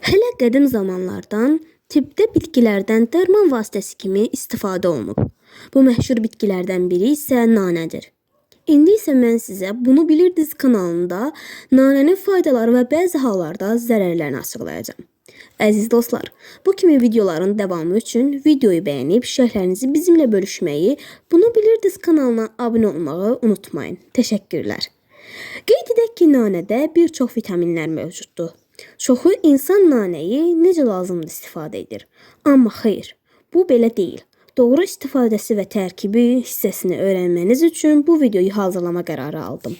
Hələ qədim zamanlardan tibbdə bitkilərdən dərman vasitəsi kimi istifadə olunub. Bu məşhur bitkilərdən biri isə nanədir. İndi isə mən sizə Bunu Bilirdiniz kanalında nanənin faydaları və bəzi hallarda zərərlərini açıqlayacağam. Əziz dostlar, bu kimi videoların davamı üçün videoyu bəyənib şərhlərinizi bizimlə bölüşməyi, Bunu Bilirdiniz kanalına abunə olmağı unutmayın. Təşəkkürlər. Qeyd edək ki, nanədə bir çox vitaminlər mövcuddur. Çoxu insan nanəyi necə lazımdır istifadə edir. Amma xeyr, bu belə deyil. Doğru istifadəsi və tərkibi hissəsini öyrənməniz üçün bu videoyu hazırlama qərarı aldım.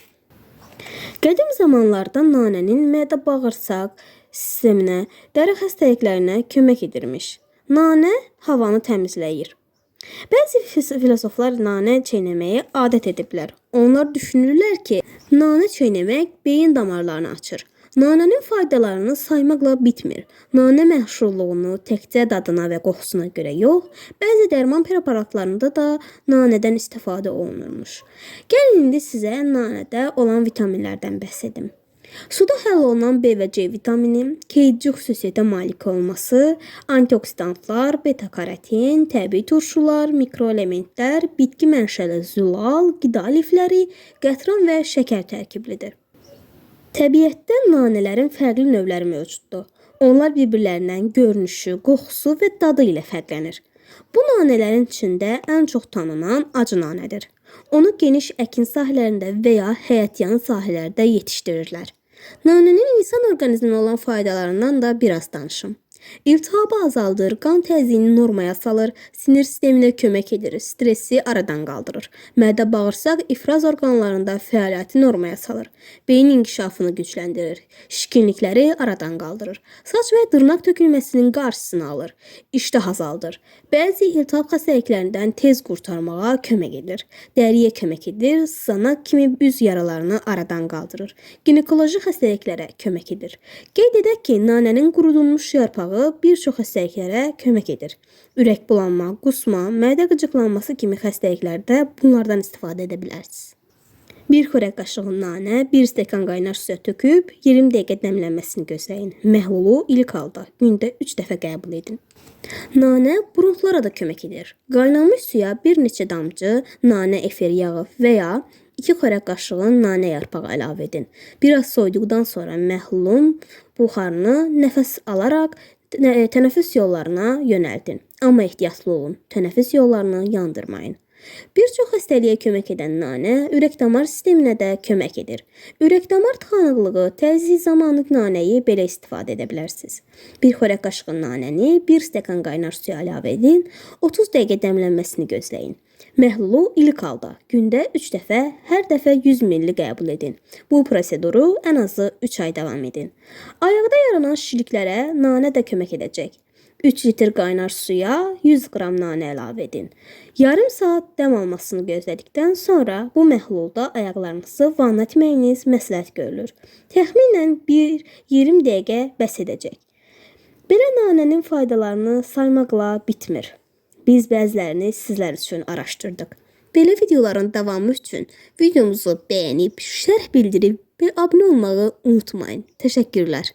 Qədim zamanlarda nanənin mədə-bağırsaq sisteminə, dəri xəstəliklərinə kömək edirmiş. Nanə havanı təmizləyir. Bəzi filosoflar nanə çeynəməyi adət ediblər. Onlar düşünürlər ki, nanə çeynəmək beyin damarlarını açır. Nanənin faydalarını saymaqla bitmir. Nanə məşhurluğunu təkcə dadına və qoxusuna görə yox, bəzi dərman preparatlarında da nanədən istifadə olunurmuş. Gəlin indi sizə nanədə olan vitaminlərdən bəhs edim. Suda həll olunan B və C vitamini, keyici xüsusiyyətə malik olması, antioksidantlar, beta-karotin, təbii turşular, mikroelementlər, bitki mənşəli zülal, qida lifləri, qətran və şəkər tərkiblidir. Təbiətdə nanələrin fərqli növləri mövcuddur. Onlar bir-birlərindən görünüşü, qoxusu və dadı ilə fərqlənir. Bu nanələrin içində ən çox tanınan acı nanədir. Onu geniş əkin sahələrində və ya həyətyanı sahələrdə yetişdirirlər. Nanənin insan orqanizminə olan faydalarından da biraz danışım. İltihabı azaldır, qan təzyiqini normaya salır, sinir sisteminə kömək edir, stressi aradan qaldırır. Mədə-bağırsaq ifraz orqanlarında fəaliyyəti normaya salır, beyin inkişafını gücləndirir, şişkinlikləri aradan qaldırır, saç və dırnaq tökülməsinin qarşısını alır, iştah azaldır. Bəzi iltihab xəstəliklərindən tez qurtarmağa kömək edir, dəriyə kömək edir, sızanaq kimi üz yaralarını aradan qaldırır, ginekoloji xəstəliklərə kömək edir. Qeyd edək ki, nanənin qurudulmuş yarpağı bir çox xəstəliklərə kömək edir. Ürək bulanma, qusma, mədə qıcıqlanması kimi xəstəliklərdə bunlardan istifadə edə bilərsiniz. Bir xörək qaşığı nanə, 1 stəkan qaynar suya töküb 20 dəqiqə dəmlənməsini gözləyin. Məhlulu ilk halda gündə 3 dəfə qəbul edin. Nanə bronxlara da kömək edir. Qaynanmış suya bir neçə damcı nanə efir yağı və ya 2 xörək qaşığı nanə yarpağı əlavə edin. Biraz soyuduqdan sonra məhlulun buxarını nəfəs alaraq tənəffüs yollarına yönəldin. Amma ehtiyatlı olun, tənəffüs yollarını yandırmayın. Bir çox xəstəliyə kömək edən nanə ürək-damar sisteminə də kömək edir. Ürək-damar tıxanıqlığı, təzyiq zamanı nanəyi belə istifadə edə bilərsiniz. Bir xörək qaşığı nanəni 1 stəkan qaynar suya əlavə edin, 30 dəqiqə dəmlənməsini gözləyin. Məhlulu ilk halda gündə 3 dəfə, hər dəfə 100 ml qəbul edin. Bu proseduru ən azı 3 ay davam edin. Ayaqda yaranan şişliklərə nanə də kömək edəcək. 3 litr qaynar suya 100 qram nanə əlavə edin. Yarım saat dəm almasını gözlədikdən sonra bu məhlulda ayaqlarınızı vanna etməyiniz məsləhət görülür. Təxminən 20 dəqiqə bəs edəcək. Belə nanənin faydalarını saymaqla bitmir. Biz bəzilərini sizlər üçün araşdırdıq. Belə videoların davamı üçün videomuzu bəyənib, şərh bildirib və abunə olmağı unutmayın. Təşəkkürlər.